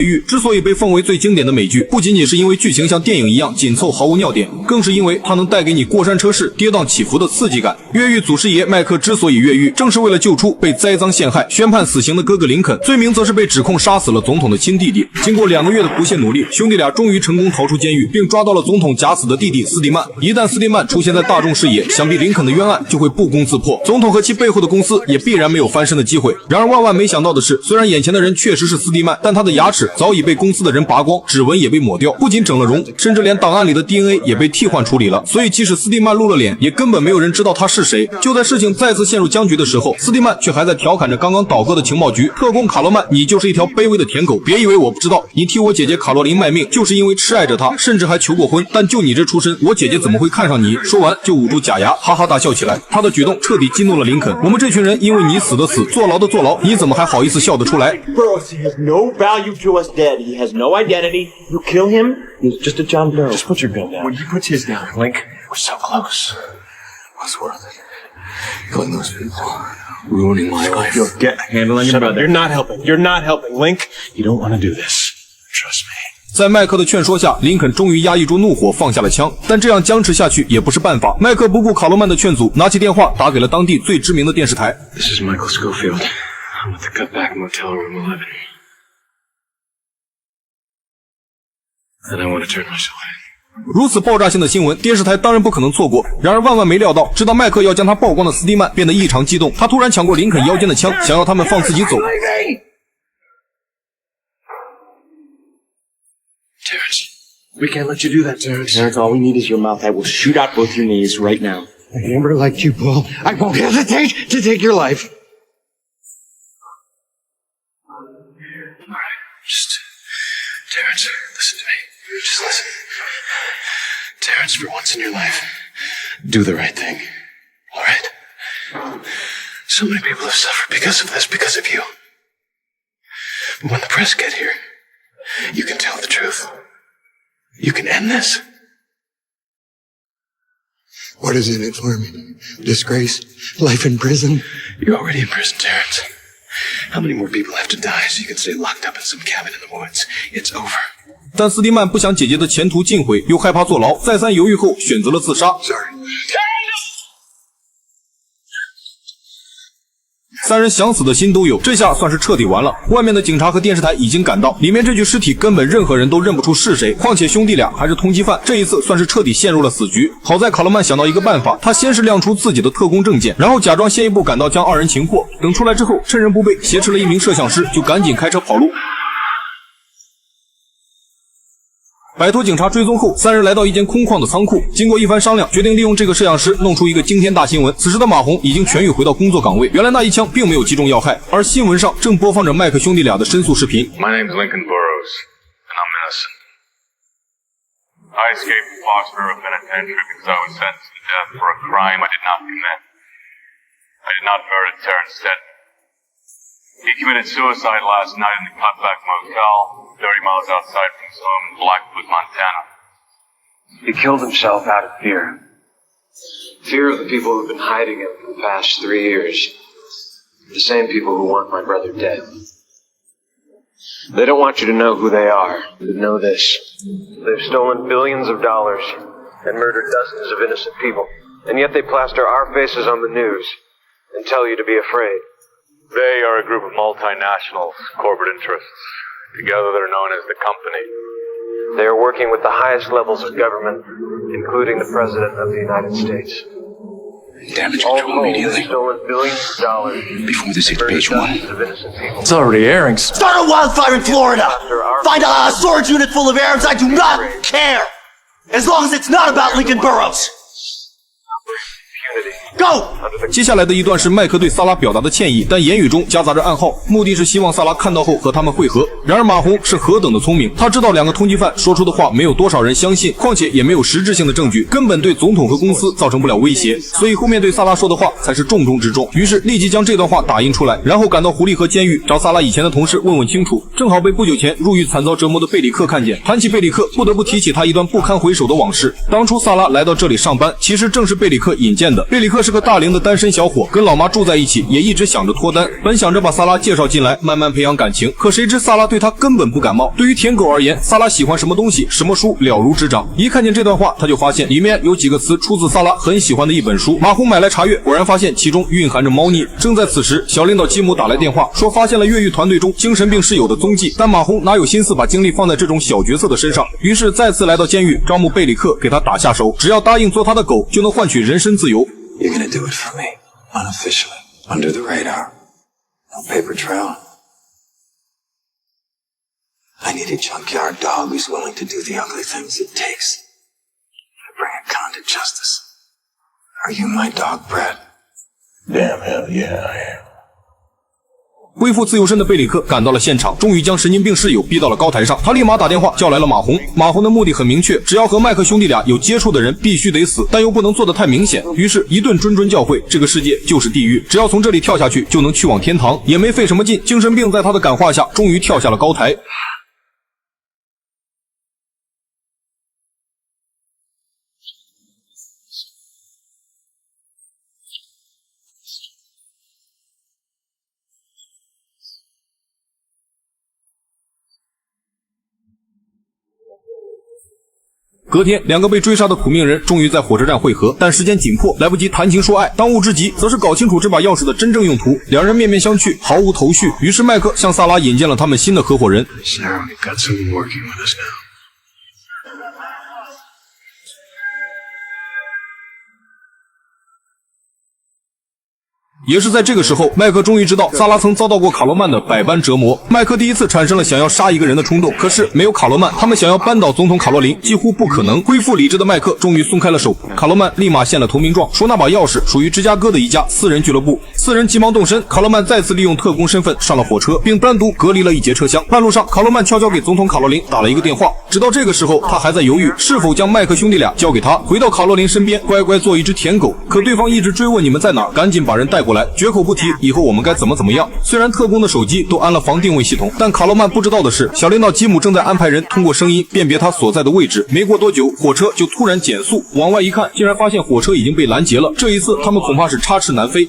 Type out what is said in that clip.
狱之所以被奉为最经典的美剧，不仅仅是因为剧情像电影一样紧凑毫无尿点，更是因为它能带给你过山车式跌宕起伏的刺激感。越狱祖师爷麦克之所以越狱，正是为了救出被栽赃陷害、宣判死刑的哥哥林肯，罪名则是被指控杀死了总统的亲弟弟。经过2个月的不懈努力，兄弟俩终于成功逃出监狱，并抓到了总统假死的弟弟斯蒂曼。一旦斯蒂曼出现在大众视野，想必林肯的冤案就会不攻自破，总统和其背后的公司也必然没有翻身的机会。然而万万没想到的是，虽然眼前的人确实是斯蒂曼，但他的牙齿早已被公司的人拔光，指纹也被抹掉，不仅整了容，甚至连档案里的 DNA 也被替换处理了。所以即使斯蒂曼露了脸，也根本没有人知道他是谁。就在事情再次陷入僵局的时候，斯蒂曼却还在调侃着刚刚倒戈的情报局特工卡罗曼，你就是一条卑微的舔狗，别以为我不知道，你替我姐姐卡罗琳卖命就是因为痴爱着她，甚至还求过婚，但就你这出身，我姐姐怎么会看上你？说完就捂住假牙，哈哈大笑起来。他的举动彻底激怒了林肯，我们这群人因为你死的死，坐牢的坐牢，你怎么还好意思笑得出来？ Burroughs has no value to us dead. He has no identity. You kill him, he's just a John Doe. Just put your gun down. When you put his down, Link, we're so close. What's worth it? Killing those people, ruining my life. You'll get handling your brother. You're not helping. You're not helping. Link, you don't want to do this. Trust me. 在麦克的劝说下，林肯终于压抑住怒火，放下了枪。但这样僵持下去也不是办法。麦克不顾卡罗曼的劝阻，拿起电话打给了当地最知名的电视台。This is Michael Schofield. I'm at the Cutback Motel, Room 11. And I want to turn myself in. 如此爆炸性的新闻，电视台当然不可能错过。然而万万没料到，知道麦克要将他曝光的斯蒂曼变得异常激动，他突然抢过林肯腰间的枪，想要他们放自己走。Terrence, we can't let you do that, Terrence. Terrence, all we need is your mouth. I will shoot out both your knees right now. I never liked you, Paul. I won't hesitate to take your life. Just, Terrence, listen to me. Just listen. Terrence, for once in your life, do the right thing. All right? So many people have suffered because of this, because of you. But when the press get here, you can tell the truth. You can end this. What is in it for me? Disgrace? Life in prison? You're already in prison, Terrence. How many more people have to die so you can stay locked up in some cabin in the woods? It's over. 但斯蒂曼不想姐姐的前途尽毁，又害怕坐牢，再三犹豫后选择了自杀。三人想死的心都有，这下算是彻底完了。外面的警察和电视台已经赶到，里面这具尸体根本任何人都认不出是谁，况且兄弟俩还是通缉犯，这一次算是彻底陷入了死局。好在卡罗曼想到一个办法，他先是亮出自己的特工证件，然后假装先一步赶到将二人擒获，等出来之后趁人不备挟持了一名摄像师，就赶紧开车跑路。摆脱警察追踪后，三人来到一间空旷的仓库。经过一番商量，决定利用这个摄像师弄出一个惊天大新闻。此时的马红已经痊愈回到工作岗位，原来那一枪并没有击中要害，而新闻上正播放着麦克兄弟俩的申诉视频。My name's Lincoln Burroughs, and I'm innocent. I escaped from Foxborough Penitentiary because I was sentenced to death for a crime I did not commit. I did not murder Terrence Steadman. He committed suicide last night in the Cutback Motel, 30 miles outside from his home in Blackwood, Montana. He killed himself out of fear. Fear of the people who've been hiding him for the past 3 years. The same people who want my brother dead. They don't want you to know who they are, but know this. They've stolen billions of dollars and murdered dozens of innocent people. And yet they plaster our faces on the news and tell you to be afraid. They are a group of multinationals, corporate interests. Together they're known as the Company. They are working with the highest levels of government, including the President of the United States. Damage All control told, immediately. they've stolen billions of dollars Before this hits and murdered page 1. dozens of innocent people. It's already airing. Start a wildfire in Florida! Find a storage unit full of Arabs, I do not care! As long as it's not about Lincoln Burroughs! Go! 接下来的一段是麦克对萨拉表达的歉意，但言语中夹杂着暗号，目的是希望萨拉看到后和他们会合。然而马红是何等的聪明，他知道两个通缉犯说出的话没有多少人相信，况且也没有实质性的证据，根本对总统和公司造成不了威胁，所以后面对萨拉说的话才是重中之重。于是立即将这段话打印出来，然后赶到狐狸河监狱找萨拉以前的同事问问清楚。正好被不久前入狱惨遭折磨的贝里克看见，谈起贝里克，不得不提起他一段不堪回首的往事。当初萨拉来到这里上班，其实正是贝里克引荐的。贝里克克是个大龄的单身小伙，跟老妈住在一起，也一直想着脱单。本想着把萨拉介绍进来，慢慢培养感情，可谁知萨拉对他根本不感冒。对于舔狗而言，萨拉喜欢什么东西、什么书了如指掌。一看见这段话，他就发现里面有几个词出自萨拉很喜欢的一本书。马洪买来查阅，果然发现其中蕴含着猫腻。正在此时，小领导吉姆打来电话，说发现了越狱团队中精神病室友的踪迹，但马洪哪有心思把精力放在这种小角色的身上，于是再次来到监狱招募贝里克给他打下手，只要答应做他的狗，就能换取人身自由。 You're gonna do it for me, unofficially, under the radar. No paper trail. I need a junkyard dog who's willing to do the ugly things it takes to bring a con to justice. Are you my dog, Brad? Damn hell yeah, I am. 恢复自由身的贝里克赶到了现场，终于将神经病室友逼到了高台上。他立马打电话叫来了马洪。马洪的目的很明确，只要和麦克兄弟俩有接触的人必须得死，但又不能做得太明显。于是，一顿谆谆教诲，这个世界就是地狱，只要从这里跳下去，就能去往天堂。也没费什么劲，精神病在他的感化下，终于跳下了高台。 隔天，两个被追杀的苦命人终于在火车站会合，但时间紧迫，来不及谈情说爱。当务之急，则是搞清楚这把钥匙的真正用途。两人面面相觑，毫无头绪。于是麦克向萨拉引荐了他们新的合伙人。Sarah, we've got someone working with us now. 也是在这个时候，麦克终于知道萨拉曾遭到过卡罗曼的百般折磨。麦克第一次产生了想要杀一个人的冲动，可是没有卡罗曼，他们想要扳倒总统卡洛琳几乎不可能。恢复理智的麦克终于松开了手，卡罗曼立马献了投名状，说那把钥匙属于芝加哥的一家私人俱乐部。四人急忙动身，卡罗曼再次利用特工身份上了火车，并单独隔离了一节车厢。半路上，卡罗曼悄悄给总统卡洛琳打了一个电话。直到这个时候，他还在犹豫是否将麦克兄弟俩交给他，回到卡洛琳身边，乖乖做一只舔狗。可对方一直追问你们在哪儿，赶紧把人带过来，绝口不提以后我们该怎么样。虽然特工的手机都安了防定位系统，但卡洛曼不知道的是，小领导吉姆正在安排人通过声音辨别他所在的位置。没过多久，火车就突然减速，往外一看，竟然发现火车已经被拦截了。这一次，他们恐怕是插翅难飞。